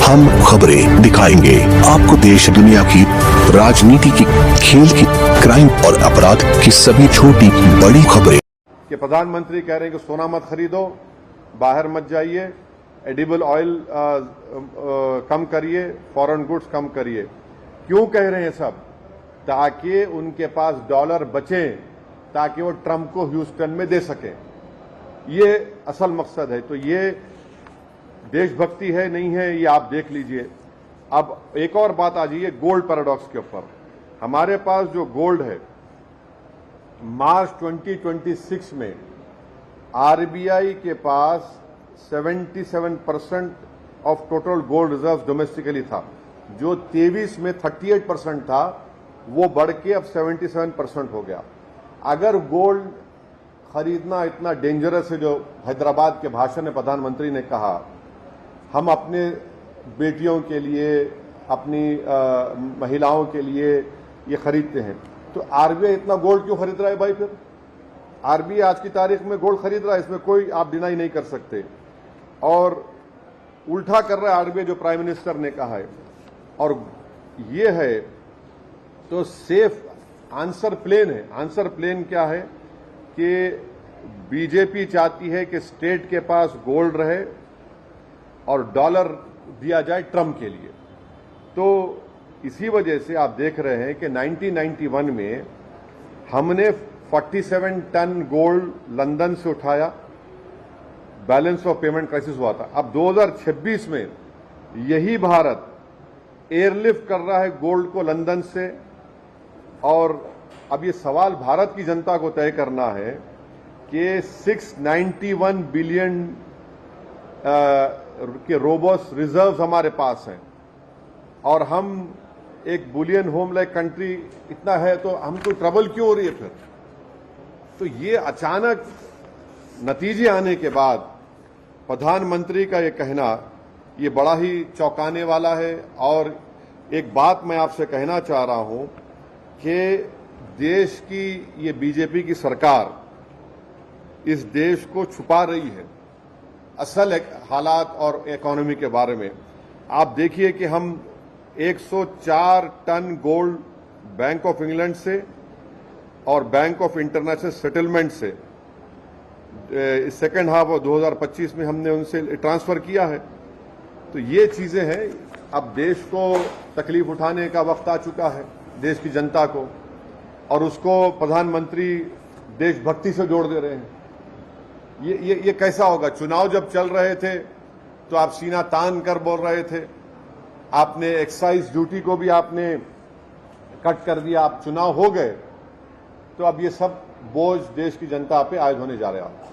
हम खबरें दिखाएंगे आपको देश दुनिया की, राजनीति की, खेल की, क्राइम और अपराध की सभी छोटी बड़ी खबरें। कि प्रधानमंत्री कह रहे हैं कि सोना मत खरीदो, बाहर मत जाइए, एडिबल ऑयल कम करिए, फॉरेन गुड्स कम करिए। क्यों कह रहे हैं सब? ताकि उनके पास डॉलर बचे, ताकि वो ट्रंप को ह्यूस्टन में दे सकें। ये असल मकसद है। तो ये देशभक्ति है नहीं है, ये आप देख लीजिए। अब एक और बात आ जाइए गोल्ड पैराडॉक्स के ऊपर। हमारे पास जो गोल्ड है, मार्च 2026 में आरबीआई के पास 77% of total gold reserve domestically था। जो 23 में 38% था, वो बढ़ के अब 77% हो गया। अगर गोल्ड खरीदना इतना डेंजरस है, जो हैदराबाद के भाषण में प्रधानमंत्री ने कहा, हम अपने बेटियों के लिए, अपनी महिलाओं के लिए ये खरीदते हैं, तो आरबीआई इतना गोल्ड क्यों खरीद रहा है भाई? फिर आरबीआई आज की तारीख में गोल्ड खरीद रहा है, इसमें कोई आप डिनाई नहीं कर सकते। और उल्टा कर रहा है आरबीआई, जो प्राइम मिनिस्टर ने कहा है। और ये है तो सेफ आंसर प्लेन है। आंसर प्लेन क्या है कि बीजेपी चाहती है कि स्टेट के पास गोल्ड रहे और डॉलर दिया जाए ट्रंप के लिए। तो इसी वजह से आप देख रहे हैं कि 1991 में हमने 47 टन गोल्ड लंदन से उठाया, बैलेंस ऑफ पेमेंट क्राइसिस हुआ था। अब 2026 में यही भारत एयरलिफ्ट कर रहा है गोल्ड को लंदन से। और अब ये सवाल भारत की जनता को तय करना है कि 691 बिलियन के रोबोस्ट रिजर्व्स हमारे पास हैं, और हम एक बुलियन होम लाइक कंट्री इतना है, तो हमको ट्रबल क्यों हो रही है फिर? तो ये अचानक नतीजे आने के बाद प्रधानमंत्री का ये कहना, ये बड़ा ही चौंकाने वाला है। और एक बात मैं आपसे कहना चाह रहा हूं कि देश की ये बीजेपी की सरकार इस देश को छुपा रही है असल हालात और इकोनॉमी के बारे में। आप देखिए कि हम 104 ton gold bank of England से और बैंक ऑफ इंटरनेशनल सेटलमेंट से सेकेंड हाफ ऑफ 2025 में हमने उनसे ट्रांसफर किया है। तो ये चीजें हैं। अब देश को तकलीफ उठाने का वक्त आ चुका है, देश की जनता को, और उसको प्रधानमंत्री देशभक्ति से जोड़ दे रहे हैं। ये कैसा होगा? चुनाव जब चल रहे थे तो आप सीना तान कर बोल रहे थे, आपने एक्साइज ड्यूटी को भी आपने कट कर दिया। आप चुनाव हो गए तो अब ये सब बोझ देश की जनता पे आयद होने जा रहा है।